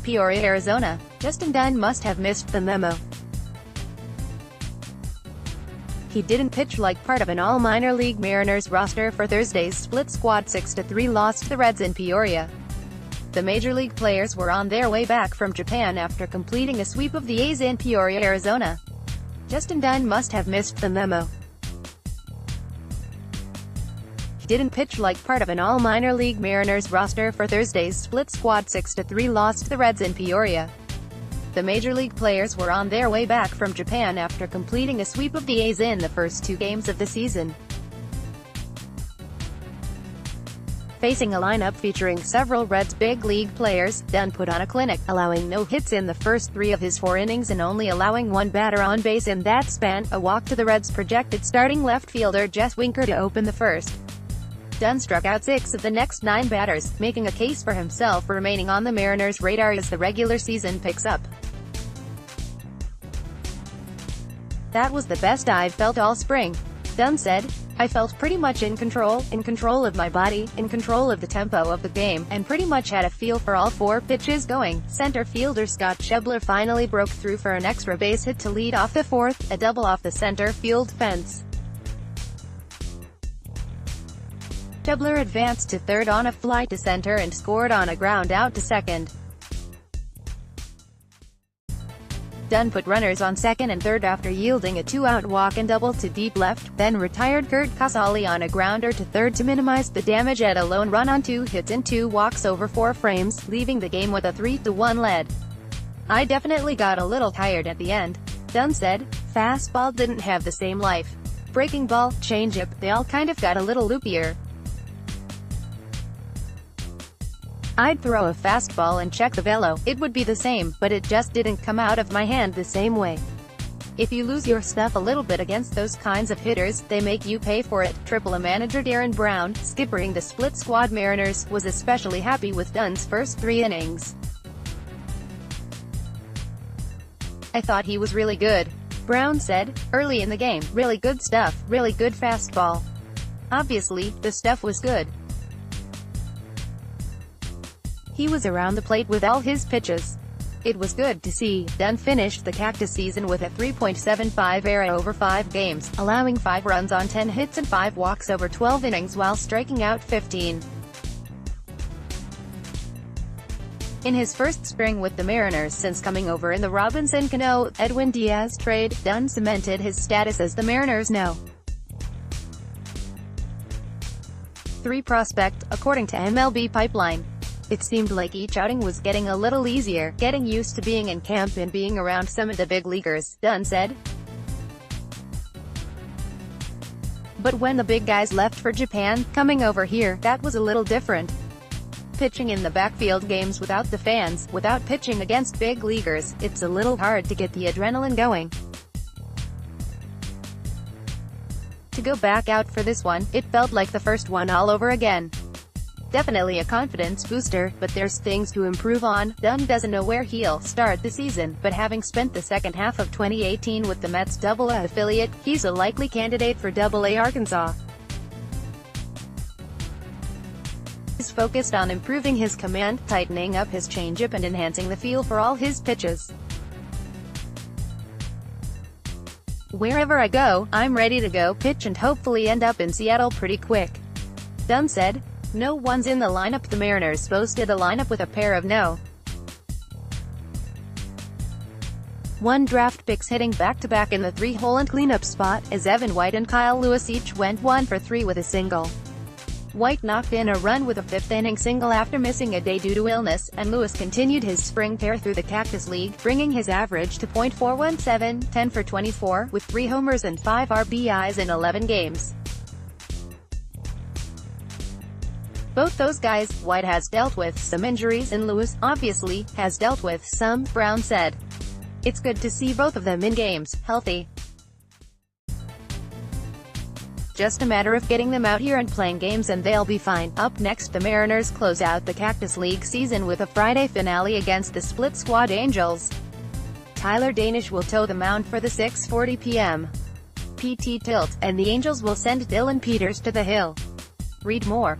Peoria, Arizona. Justin Dunn must have missed the memo. He didn't pitch like part of an all-minor league Mariners roster for Thursday's split squad 6-3 loss to the Reds in Peoria. The Major League players were on their way back from Japan after completing a sweep of the A's in Peoria, Arizona. Justin Dunn must have missed the memo. He didn't pitch like part of an all-minor league Mariners roster for Thursday's split squad 6-3 loss to the Reds in Peoria. The Major League players were on their way back from Japan after completing a sweep of the A's in the first two games of the season. Facing a lineup featuring several Reds big league players, Dunn put on a clinic, allowing no hits in the first three of his 4 innings and only allowing one batter on base in that span, a walk to the Reds' projected starting left fielder Jess Winker to open the first. Dunn struck out 6 of the next 9 batters, making a case for himself remaining on the Mariners' radar as the regular season picks up. "That was the best I've felt all spring," Dunn said. "I felt pretty much in control of my body, in control of the tempo of the game, and pretty much had a feel for all 4 pitches going." Center fielder Scott Schebler finally broke through for an extra base hit to lead off the 4th, a double off the center field fence. Schebler advanced to third on a fly to center and scored on a ground out to second. Dunn put runners on second and third after yielding a 2-out walk and double to deep left, then retired Kurt Casali on a grounder to third to minimize the damage at a lone run on 2 hits and 2 walks over 4 frames, leaving the game with a 3-1 lead. "I definitely got a little tired at the end," Dunn said. "Fastball didn't have the same life. Breaking ball, changeup, they all kind of got a little loopier. I'd throw a fastball and check the velo, it would be the same, but it just didn't come out of my hand the same way. If you lose your stuff a little bit against those kinds of hitters, they make you pay for it." AAA manager Darren Brown, skippering the split squad Mariners, was especially happy with Dunn's first 3 innings. "I thought he was really good," Brown said. "Early in the game, really good stuff, really good fastball. Obviously, the stuff was good. He was around the plate with all his pitches. It was good to see." Dunn finished the Cactus season with a 3.75 ERA over 5 games, allowing 5 runs on 10 hits and 5 walks over 12 innings while striking out 15. In his first spring with the Mariners since coming over in the Robinson Cano, Edwin Diaz trade, Dunn cemented his status as the Mariners' No. 3 prospect, according to MLB Pipeline. "It seemed like each outing was getting a little easier, getting used to being in camp and being around some of the big leaguers," Dunn said. "But when the big guys left for Japan, coming over here, that was a little different. Pitching in the backfield games without the fans, without pitching against big leaguers, it's a little hard to get the adrenaline going. To go back out for this one, it felt like the first one all over again. Definitely a confidence booster, but there's things to improve on." Dunn doesn't know where he'll start the season, but having spent the second half of 2018 with the Mets' AA affiliate, he's a likely candidate for AA Arkansas. He's focused on improving his command, tightening up his changeup and enhancing the feel for all his pitches. "Wherever I go, I'm ready to go pitch and hopefully end up in Seattle pretty quick," Dunn said. No one's in the lineup. The Mariners posted a lineup with a pair of No. 1 draft picks hitting back-to-back in the 3-hole and cleanup spot, as Evan White and Kyle Lewis each went 1 for 3 with a single. White knocked in a run with a 5th-inning single after missing a day due to illness, and Lewis continued his spring tear through the Cactus League, bringing his average to .417, 10 for 24, with 3 homers and 5 RBIs in 11 games. Both those guys, White has dealt with some injuries and Lewis, obviously, has dealt with some, Brown said. "It's good to see both of them in games, healthy. Just a matter of getting them out here and playing games and they'll be fine." Up next, the Mariners close out the Cactus League season with a Friday finale against the split squad Angels. Tyler Danish will toe the mound for the 6:40 p.m. PT tilt, and the Angels will send Dylan Peters to the hill. Read more.